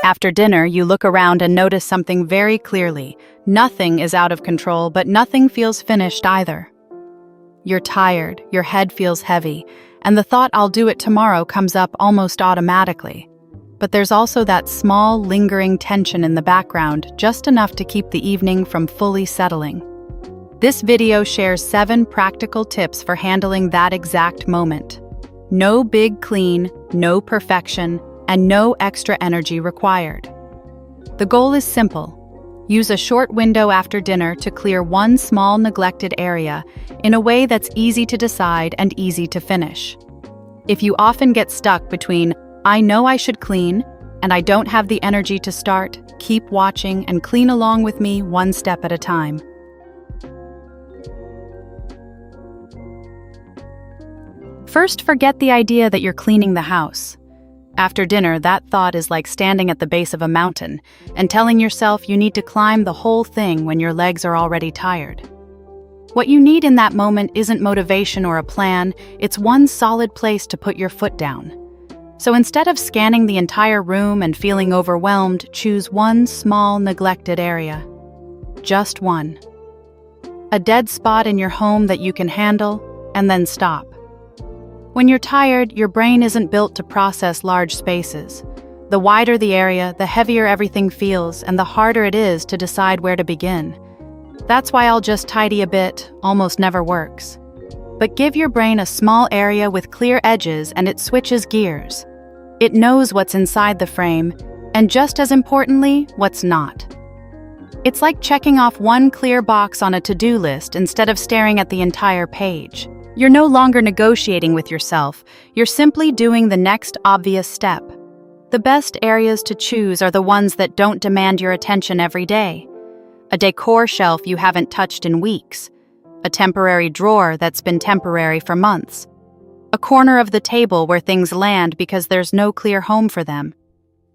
After dinner, you look around and notice something very clearly. Nothing is out of control, but nothing feels finished either. You're tired, your head feels heavy, and the thought "I'll do it tomorrow" comes up almost automatically. But there's also that small, lingering tension in the background, just enough to keep the evening from fully settling. This video shares 7 practical tips for handling that exact moment. No big clean, no perfection, and no extra energy required. The goal is simple. Use a short window after dinner to clear one small neglected area in a way that's easy to decide and easy to finish. If you often get stuck between "I know I should clean" and "I don't have the energy to start," keep watching and clean along with me one step at a time. First, forget the idea that you're cleaning the house. After dinner, that thought is like standing at the base of a mountain and telling yourself you need to climb the whole thing when your legs are already tired. What you need in that moment isn't motivation or a plan, it's one solid place to put your foot down. So instead of scanning the entire room and feeling overwhelmed, choose one small, neglected area. Just one. A dead spot in your home that you can handle, and then stop. When you're tired, your brain isn't built to process large spaces. The wider the area, the heavier everything feels, and the harder it is to decide where to begin. That's why "I'll just tidy a bit" almost never works. But give your brain a small area with clear edges and it switches gears. It knows what's inside the frame, and just as importantly, what's not. It's like checking off one clear box on a to-do list instead of staring at the entire page. You're no longer negotiating with yourself, you're simply doing the next obvious step. The best areas to choose are the ones that don't demand your attention every day. A decor shelf you haven't touched in weeks. A temporary drawer that's been temporary for months. A corner of the table where things land because there's no clear home for them.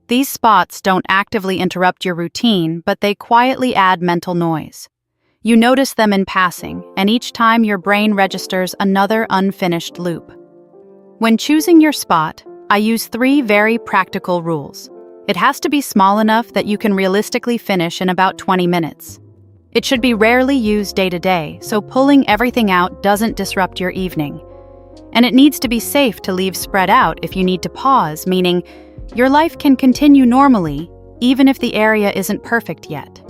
These spots don't actively interrupt your routine, but they quietly add mental noise. You notice them in passing, and each time your brain registers another unfinished loop. When choosing your spot, I use 3 very practical rules. It has to be small enough that you can realistically finish in about 20 minutes. It should be rarely used day to day, so pulling everything out doesn't disrupt your evening. And it needs to be safe to leave spread out if you need to pause, meaning your life can continue normally, even if the area isn't perfect yet.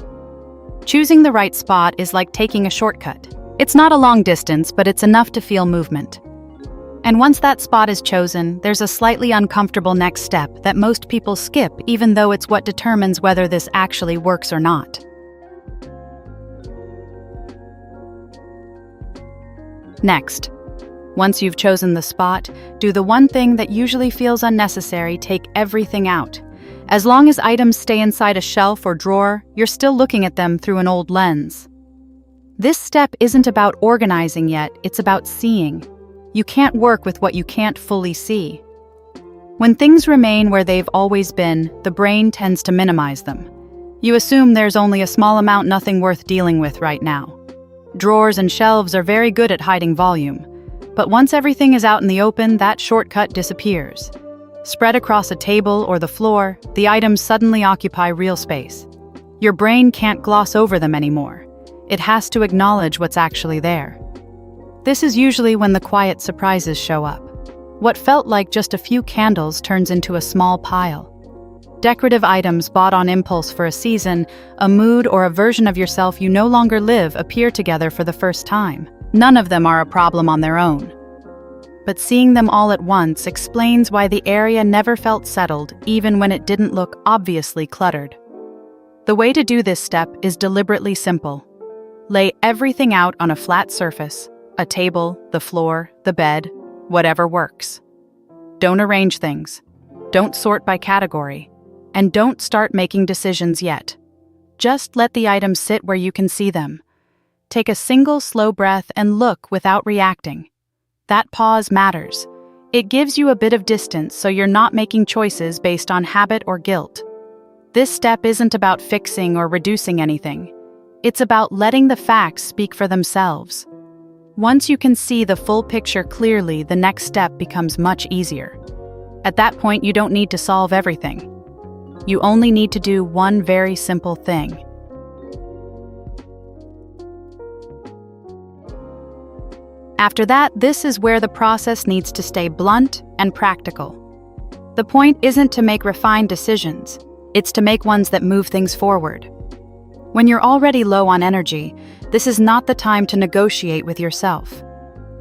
Choosing the right spot is like taking a shortcut. It's not a long distance, but it's enough to feel movement. And once that spot is chosen, there's a slightly uncomfortable next step that most people skip, even though it's what determines whether this actually works or not. Next, once you've chosen the spot, do the one thing that usually feels unnecessary: take everything out. As long as items stay inside a shelf or drawer, you're still looking at them through an old lens. This step isn't about organizing yet, it's about seeing. You can't work with what you can't fully see. When things remain where they've always been, the brain tends to minimize them. You assume there's only a small amount, nothing worth dealing with right now. Drawers and shelves are very good at hiding volume. But once everything is out in the open, that shortcut disappears. Spread across a table or the floor, the items suddenly occupy real space. Your brain can't gloss over them anymore. It has to acknowledge what's actually there. This is usually when the quiet surprises show up. What felt like just a few candles turns into a small pile. Decorative items bought on impulse for a season, a mood, or a version of yourself you no longer live appear together for the first time. None of them are a problem on their own. But seeing them all at once explains why the area never felt settled, even when it didn't look obviously cluttered. The way to do this step is deliberately simple. Lay everything out on a flat surface, a table, the floor, the bed, whatever works. Don't arrange things. Don't sort by category. And don't start making decisions yet. Just let the items sit where you can see them. Take a single slow breath and look without reacting. That pause matters. It gives you a bit of distance so you're not making choices based on habit or guilt. This step isn't about fixing or reducing anything. It's about letting the facts speak for themselves. Once you can see the full picture clearly, the next step becomes much easier. At that point, you don't need to solve everything. You only need to do one very simple thing. After that, this is where the process needs to stay blunt and practical. The point isn't to make refined decisions, it's to make ones that move things forward. When you're already low on energy, this is not the time to negotiate with yourself.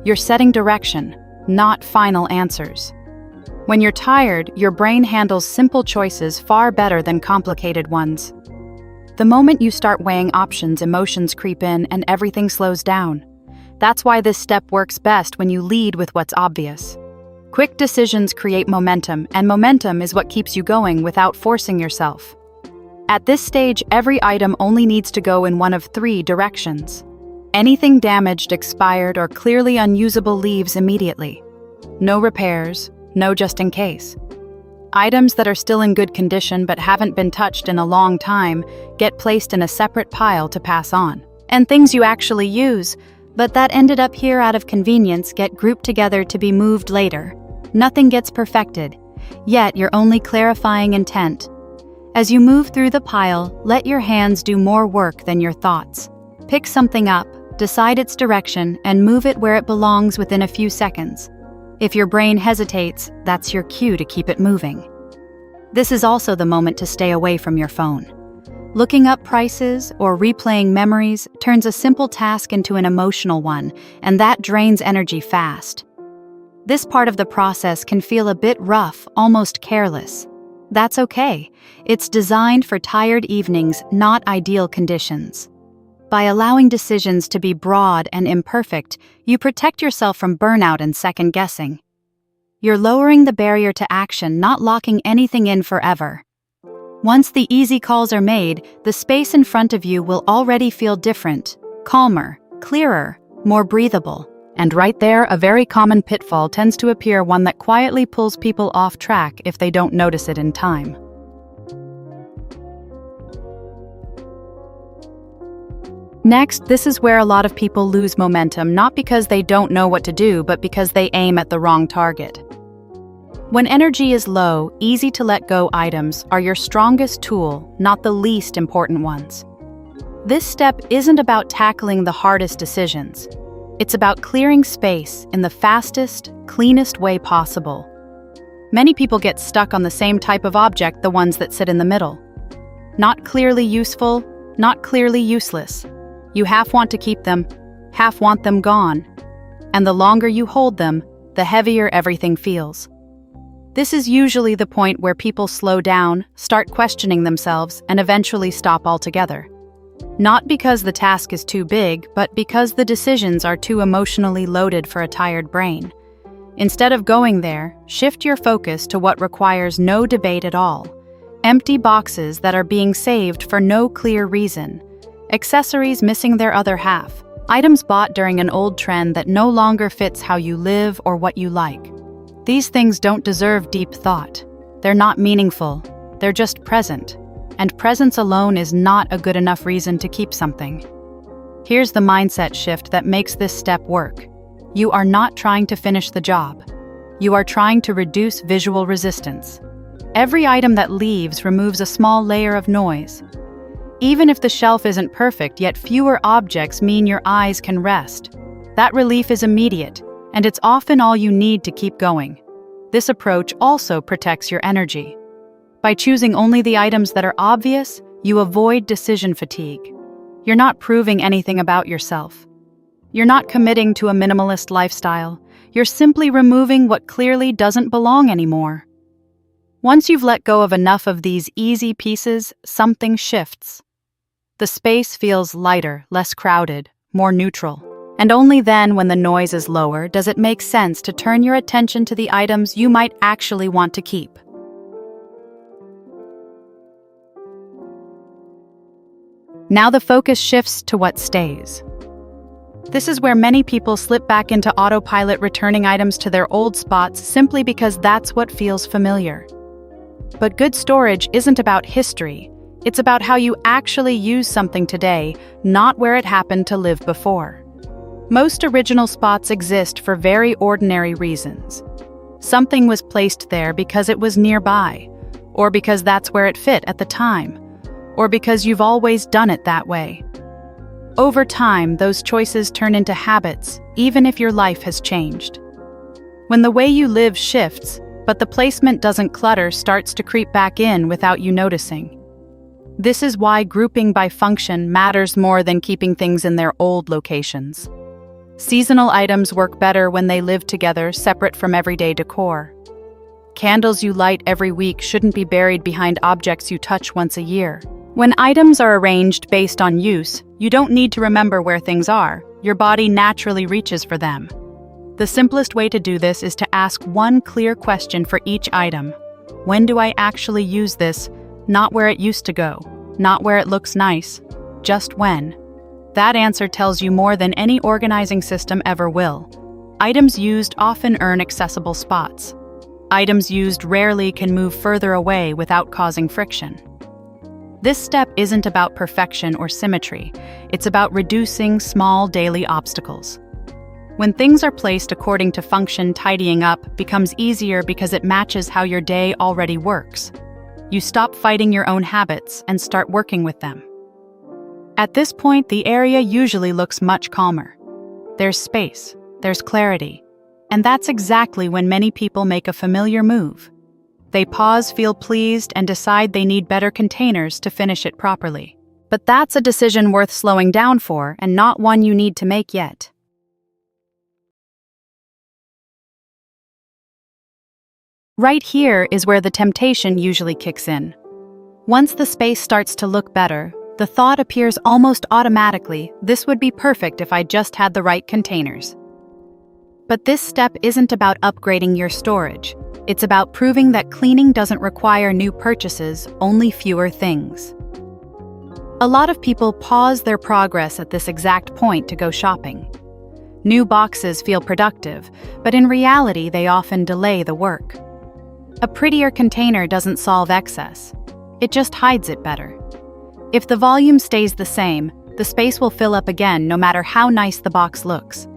You're setting direction, not final answers. When you're tired, your brain handles simple choices far better than complicated ones. The moment you start weighing options, emotions creep in and everything slows down. That's why this step works best when you lead with what's obvious. Quick decisions create momentum, and momentum is what keeps you going without forcing yourself. At this stage, every item only needs to go in one of three directions. Anything damaged, expired, or clearly unusable leaves immediately. No repairs, no just in case. Items that are still in good condition but haven't been touched in a long time get placed in a separate pile to pass on. And things you actually use, but that ended up here out of convenience, get grouped together to be moved later. Nothing gets perfected, yet you're only clarifying intent. As you move through the pile, let your hands do more work than your thoughts. Pick something up, decide its direction, and move it where it belongs within a few seconds. If your brain hesitates, that's your cue to keep it moving. This is also the moment to stay away from your phone. Looking up prices or replaying memories turns a simple task into an emotional one, and that drains energy fast. This part of the process can feel a bit rough, almost careless. That's okay. It's designed for tired evenings, not ideal conditions. By allowing decisions to be broad and imperfect, you protect yourself from burnout and second-guessing. You're lowering the barrier to action, not locking anything in forever. Once the easy calls are made, the space in front of you will already feel different, calmer, clearer, more breathable. And right there, a very common pitfall tends to appear, one that quietly pulls people off track if they don't notice it in time. Next, this is where a lot of people lose momentum, not because they don't know what to do, but because they aim at the wrong target. When energy is low, easy to let go items are your strongest tool, not the least important ones. This step isn't about tackling the hardest decisions. It's about clearing space in the fastest, cleanest way possible. Many people get stuck on the same type of object, the ones that sit in the middle. Not clearly useful, not clearly useless. You half want to keep them, half want them gone. And the longer you hold them, the heavier everything feels. This is usually the point where people slow down, start questioning themselves, and eventually stop altogether. Not because the task is too big, but because the decisions are too emotionally loaded for a tired brain. Instead of going there, shift your focus to what requires no debate at all. Empty boxes that are being saved for no clear reason. Accessories missing their other half. Items bought during an old trend that no longer fits how you live or what you like. These things don't deserve deep thought. They're not meaningful. They're just present. And presence alone is not a good enough reason to keep something. Here's the mindset shift that makes this step work. You are not trying to finish the job. You are trying to reduce visual resistance. Every item that leaves removes a small layer of noise. Even if the shelf isn't perfect, yet fewer objects mean your eyes can rest. That relief is immediate, and it's often all you need to keep going. This approach also protects your energy. By choosing only the items that are obvious, you avoid decision fatigue. You're not proving anything about yourself. You're not committing to a minimalist lifestyle. You're simply removing what clearly doesn't belong anymore. Once you've let go of enough of these easy pieces, something shifts. The space feels lighter, less crowded, more neutral. And only then, when the noise is lower, does it make sense to turn your attention to the items you might actually want to keep. Now the focus shifts to what stays. This is where many people slip back into autopilot, returning items to their old spots simply because that's what feels familiar. But good storage isn't about history. It's about how you actually use something today, not where it happened to live before. Most original spots exist for very ordinary reasons. Something was placed there because it was nearby, or because that's where it fit at the time, or because you've always done it that way. Over time, those choices turn into habits, even if your life has changed. When the way you live shifts, but the placement doesn't clutter starts to creep back in without you noticing. This is why grouping by function matters more than keeping things in their old locations. Seasonal items work better when they live together, separate from everyday decor. Candles you light every week shouldn't be buried behind objects you touch once a year. When items are arranged based on use, you don't need to remember where things are. Your body naturally reaches for them. The simplest way to do this is to ask one clear question for each item. When do I actually use this? Not where it used to go, not where it looks nice, just when. That answer tells you more than any organizing system ever will. Items used often earn accessible spots. Items used rarely can move further away without causing friction. This step isn't about perfection or symmetry, it's about reducing small daily obstacles. When things are placed according to function, tidying up becomes easier because it matches how your day already works. You stop fighting your own habits and start working with them. At this point, the area usually looks much calmer. There's space, there's clarity, and that's exactly when many people make a familiar move. They pause, feel pleased, and decide they need better containers to finish it properly. But that's a decision worth slowing down for, and not one you need to make yet. Right here is where the temptation usually kicks in. Once the space starts to look better, the thought appears almost automatically, this would be perfect if I just had the right containers. But this step isn't about upgrading your storage. It's about proving that cleaning doesn't require new purchases, only fewer things. A lot of people pause their progress at this exact point to go shopping. New boxes feel productive, but in reality they often delay the work. A prettier container doesn't solve excess. It just hides it better. If the volume stays the same, the space will fill up again no matter how nice the box looks.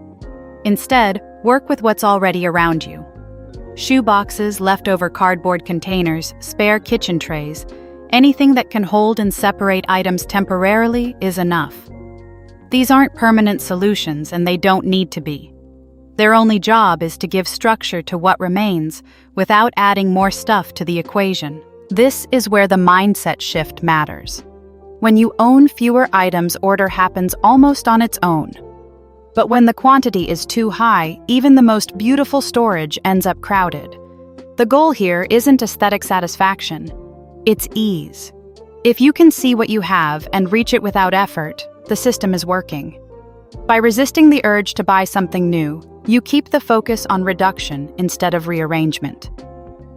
Instead, work with what's already around you. Shoe boxes, leftover cardboard containers, spare kitchen trays, anything that can hold and separate items temporarily is enough. These aren't permanent solutions and they don't need to be. Their only job is to give structure to what remains without adding more stuff to the equation. This is where the mindset shift matters. When you own fewer items, order happens almost on its own. But when the quantity is too high, even the most beautiful storage ends up crowded. The goal here isn't aesthetic satisfaction, it's ease. If you can see what you have and reach it without effort, the system is working. By resisting the urge to buy something new, you keep the focus on reduction instead of rearrangement.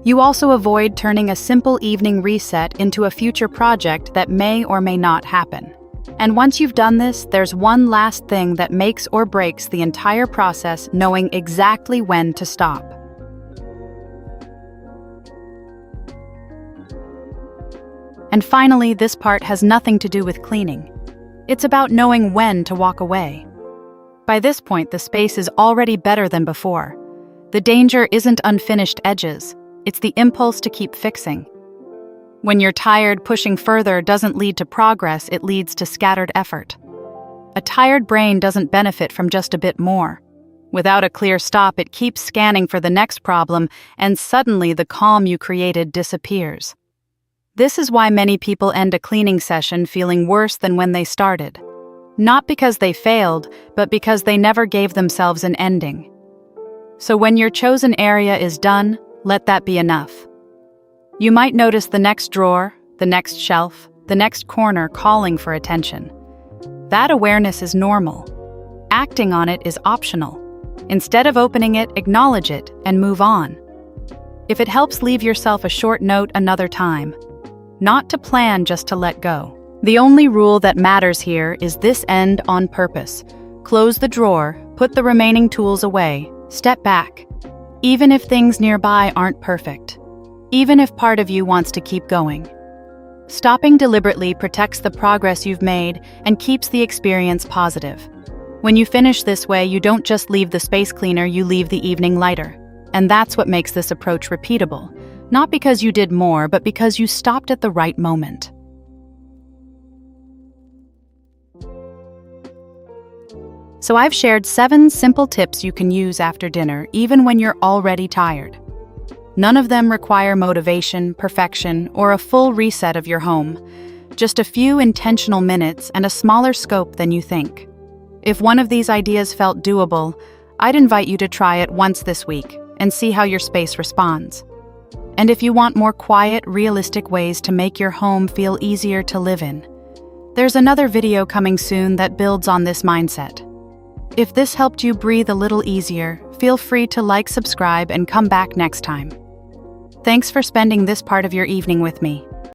You also avoid turning a simple evening reset into a future project that may or may not happen. And once you've done this, there's one last thing that makes or breaks the entire process: knowing exactly when to stop. And finally, this part has nothing to do with cleaning. It's about knowing when to walk away. By this point, the space is already better than before. The danger isn't unfinished edges, it's the impulse to keep fixing. When you're tired, pushing further doesn't lead to progress, it leads to scattered effort. A tired brain doesn't benefit from just a bit more. Without a clear stop, it keeps scanning for the next problem, and suddenly the calm you created disappears. This is why many people end a cleaning session feeling worse than when they started. Not because they failed, but because they never gave themselves an ending. So when your chosen area is done, let that be enough. You might notice the next drawer, the next shelf, the next corner calling for attention. That awareness is normal. Acting on it is optional. Instead of opening it, acknowledge it and move on. If it helps, leave yourself a short note another time. Not to plan, just to let go. The only rule that matters here is this: end on purpose. Close the drawer, put the remaining tools away, step back. Even if things nearby aren't perfect. Even if part of you wants to keep going. Stopping deliberately protects the progress you've made and keeps the experience positive. When you finish this way, you don't just leave the space cleaner, you leave the evening lighter. And that's what makes this approach repeatable. Not because you did more, but because you stopped at the right moment. So I've shared 7 simple tips you can use after dinner, even when you're already tired. None of them require motivation, perfection, or a full reset of your home. Just a few intentional minutes and a smaller scope than you think. If one of these ideas felt doable, I'd invite you to try it once this week and see how your space responds. And if you want more quiet, realistic ways to make your home feel easier to live in, there's another video coming soon that builds on this mindset. If this helped you breathe a little easier, feel free to like, subscribe, and come back next time. Thanks for spending this part of your evening with me.